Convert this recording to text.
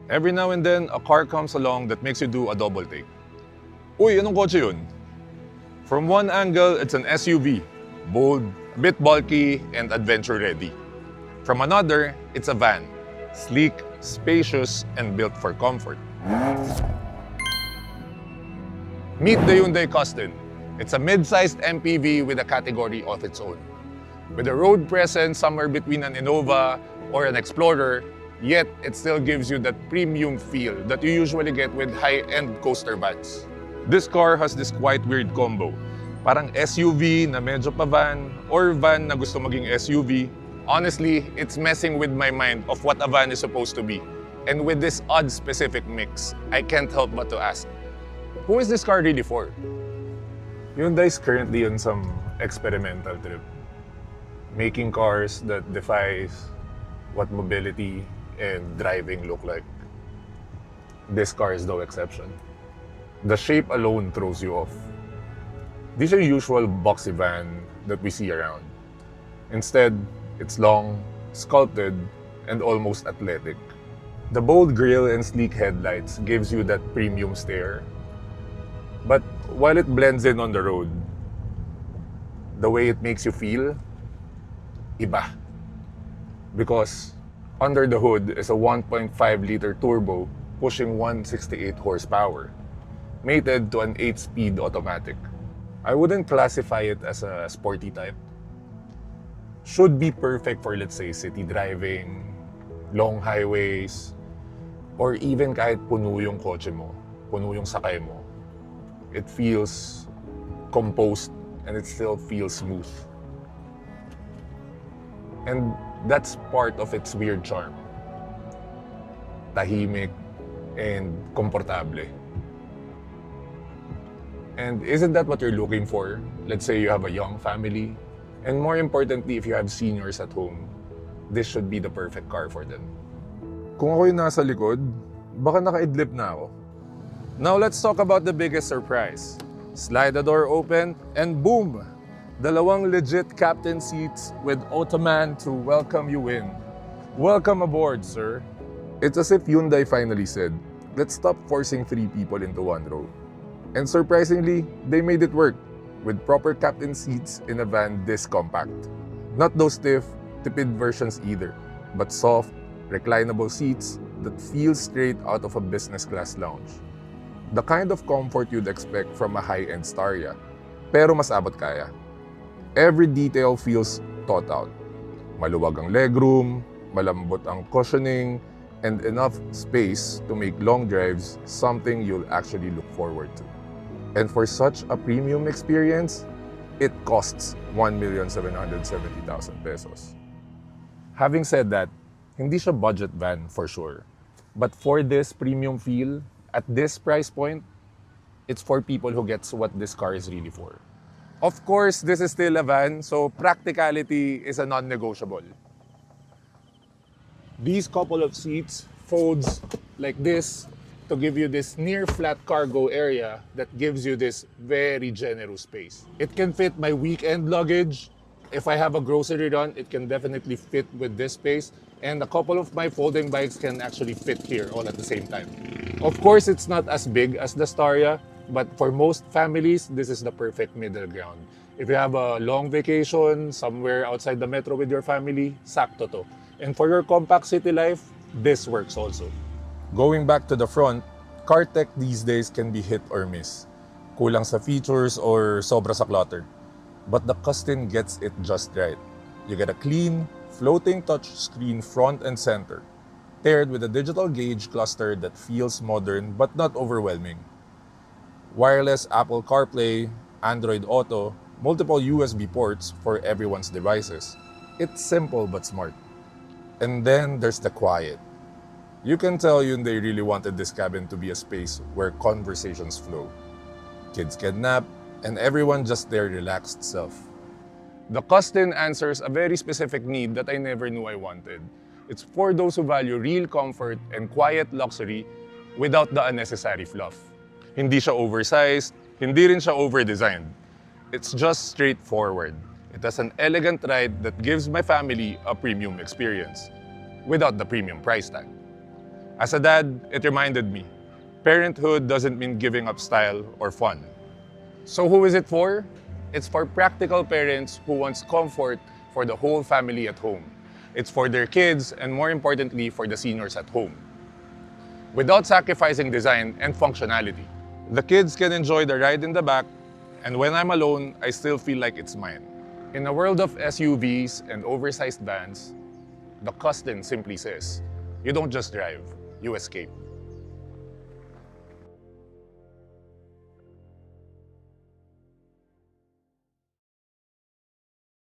Every now and then, a car comes along that makes you do a double take. Uy, anong kotse yun? From one angle, it's an SUV, bold, a bit bulky, and adventure-ready. From another, it's a van, sleek, spacious, and built for comfort. Meet the Hyundai Custin. It's a mid-sized MPV with a category of its own. With a road presence somewhere between an Innova or an Explorer, yet it still gives you that premium feel that you usually get with high-end coaster vans. This car has this quite weird combo. Parang SUV na medyo pa van, or van na gusto maging SUV. Honestly, it's messing with my mind of what a van is supposed to be. And with this odd specific mix, I can't help but to ask, who is this car really for? Hyundai is currently on some experimental trip. Making cars that defies what mobility and driving look like. This car is no exception. The shape alone throws you off. These are usual boxy van that we see around. Instead, it's long, sculpted, and almost athletic. The bold grille and sleek headlights gives you that premium stare. But while it blends in on the road, the way it makes you feel, iba. Because under the hood is a 1.5-liter turbo pushing 168 horsepower, mated to an 8-speed automatic. I wouldn't classify it as a sporty type. Should be perfect for, let's say, city driving, long highways, or even kahit puno yung kotse mo, puno yung sakay mo. It feels composed and it still feels smooth. And that's part of its weird charm. Tahimik and komportable. And isn't that what you're looking for? Let's say you have a young family, and more importantly, if you have seniors at home, this should be the perfect car for them. Kung ako'y nasa likod, baka nakaidlip na ako. Now let's talk about the biggest surprise. Slide the door open and boom! Dalawang legit captain seats with Ottoman to welcome you in. Welcome aboard, sir. It's as if Hyundai finally said, let's stop forcing 3 people into one row. And surprisingly, they made it work with proper captain seats in a van this compact. Not those stiff, tipid versions either, but soft, reclinable seats that feel straight out of a business class lounge. The kind of comfort you'd expect from a high-end Staria, pero mas abot kaya. Every detail feels thought out. Maluwag ang legroom, malambot ang cushioning, and enough space to make long drives something you'll actually look forward to. And for such a premium experience, it costs 1,770,000 pesos. Having said that, hindi siya budget van for sure. But for this premium feel, at this price point, it's for people who gets what this car is really for. Of course, this is still a van, so practicality is a non-negotiable. These couple of seats folds like this to give you this near-flat cargo area that gives you this very generous space. It can fit my weekend luggage. If I have a grocery run, it can definitely fit with this space. And a couple of my folding bikes can actually fit here all at the same time. Of course, it's not as big as the Staria, but for most families, this is the perfect middle ground. If you have a long vacation somewhere outside the metro with your family, sakto to. And for your compact city life, this works also. Going back to the front, car tech these days can be hit or miss. Kulang sa features or sobra sa clutter. But the Custin gets it just right. You get a clean, floating touchscreen front and center, paired with a digital gauge cluster that feels modern but not overwhelming. Wireless Apple CarPlay, Android Auto, multiple USB ports for everyone's devices. It's simple but smart. And then there's the quiet. You can tell Hyundai really wanted this cabin to be a space where conversations flow. Kids can nap, and everyone just their relaxed self. The Custin answers a very specific need that I never knew I wanted. It's for those who value real comfort and quiet luxury without the unnecessary fluff. Hindi siya oversized, hindi rin siya overdesigned. It's just straightforward. It has an elegant ride that gives my family a premium experience without the premium price tag. As a dad, it reminded me, parenthood doesn't mean giving up style or fun. So who is it for? It's for practical parents who wants comfort for the whole family at home. It's for their kids and more importantly, for the seniors at home. Without sacrificing design and functionality. The kids can enjoy the ride in the back, and when I'm alone, I still feel like it's mine. In a world of SUVs and oversized vans, the Custin simply says, you don't just drive, you escape.